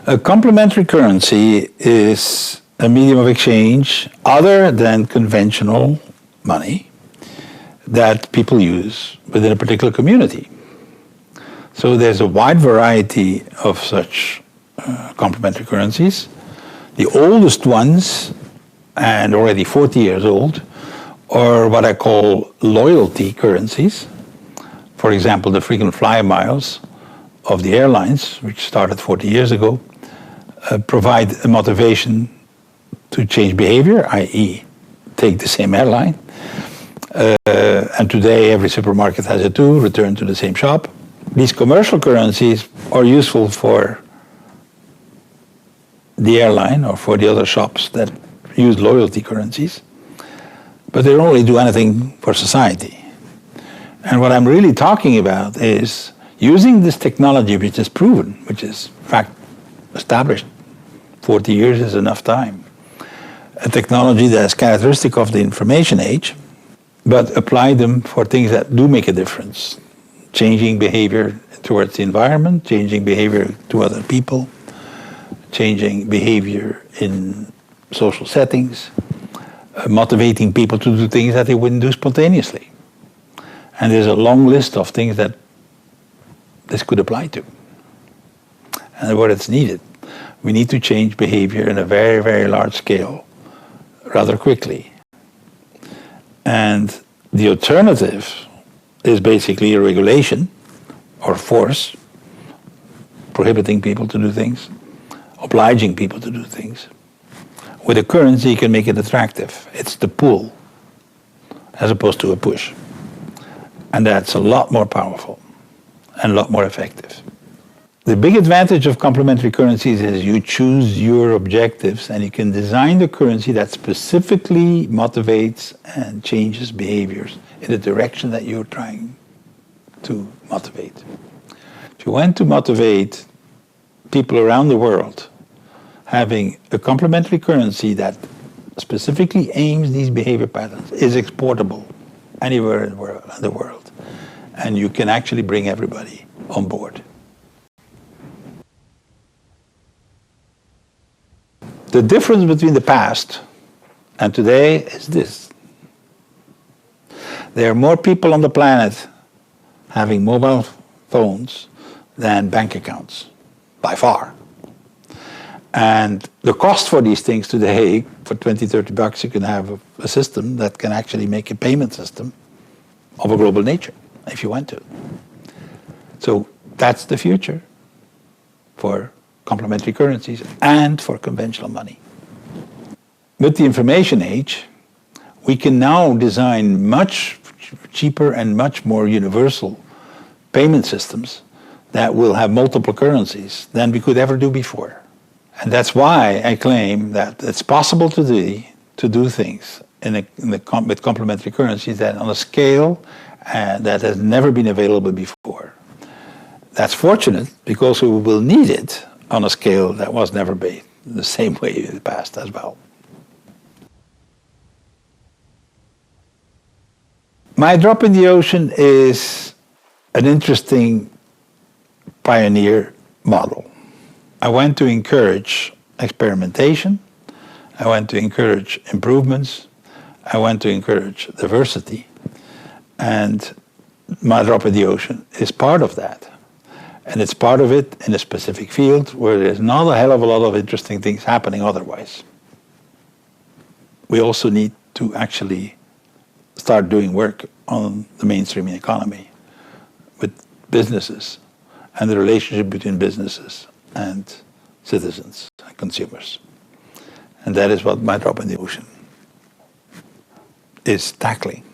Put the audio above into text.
A complementary currency is a medium of exchange other than conventional money that people use within a particular community. So there's a wide variety of such complementary currencies. The oldest ones, and already 40 years old, are what I call loyalty currencies. For example, the frequent flyer miles of the airlines, which started 40 years ago, provide a motivation to change behavior, i.e. take the same airline. And today every supermarket has it too, return to the same shop. These commercial currencies are useful for the airline or for the other shops that use loyalty currencies, but they don't really do anything for society. And what I'm really talking about is using this technology, which is proven, which is in fact established. 40 years is enough time. A technology that is characteristic of the information age, but apply them for things that do make a difference. Changing behavior towards the environment, changing behavior to other people, changing behavior in social settings, motivating people to do things that they wouldn't do spontaneously. And there's a long list of things that this could apply to. And what it's needed, we need to change behavior in a very, very large scale, rather quickly. And the alternative is basically a regulation or force, prohibiting people to do things, obliging people to do things. With a currency, you can make it attractive. It's the pull, as opposed to a push. And that's a lot more powerful and a lot more effective. The big advantage of complementary currencies is you choose your objectives and you can design the currency that specifically motivates and changes behaviors in the direction that you're trying to motivate. If you want to motivate people around the world, having a complementary currency that specifically aims these behavior patterns is exportable anywhere in the world. And you can actually bring everybody on board. The difference between the past and today is this. There are more people on the planet having mobile phones than bank accounts, by far. And the cost for these things today, for 20, 30 bucks, you can have a system that can actually make a payment system of a global nature, if you want to. So that's the future for complementary currencies and for conventional money. With the information age, we can now design much cheaper and much more universal payment systems that will have multiple currencies than we could ever do before. And that's why I claim that it's possible today to do things with complementary currencies that on a scale that has never been available before. That's fortunate because we will need it on a scale that was never made the same way in the past as well. My drop in the ocean is an interesting pioneer model. I want to encourage experimentation. I want to encourage improvements. I want to encourage diversity. And my drop in the ocean is part of that. And it's part of it in a specific field where there's not a hell of a lot of interesting things happening otherwise. We also need to actually start doing work on the mainstream economy with businesses and the relationship between businesses and citizens and consumers. And that is what my drop in the ocean is tackling.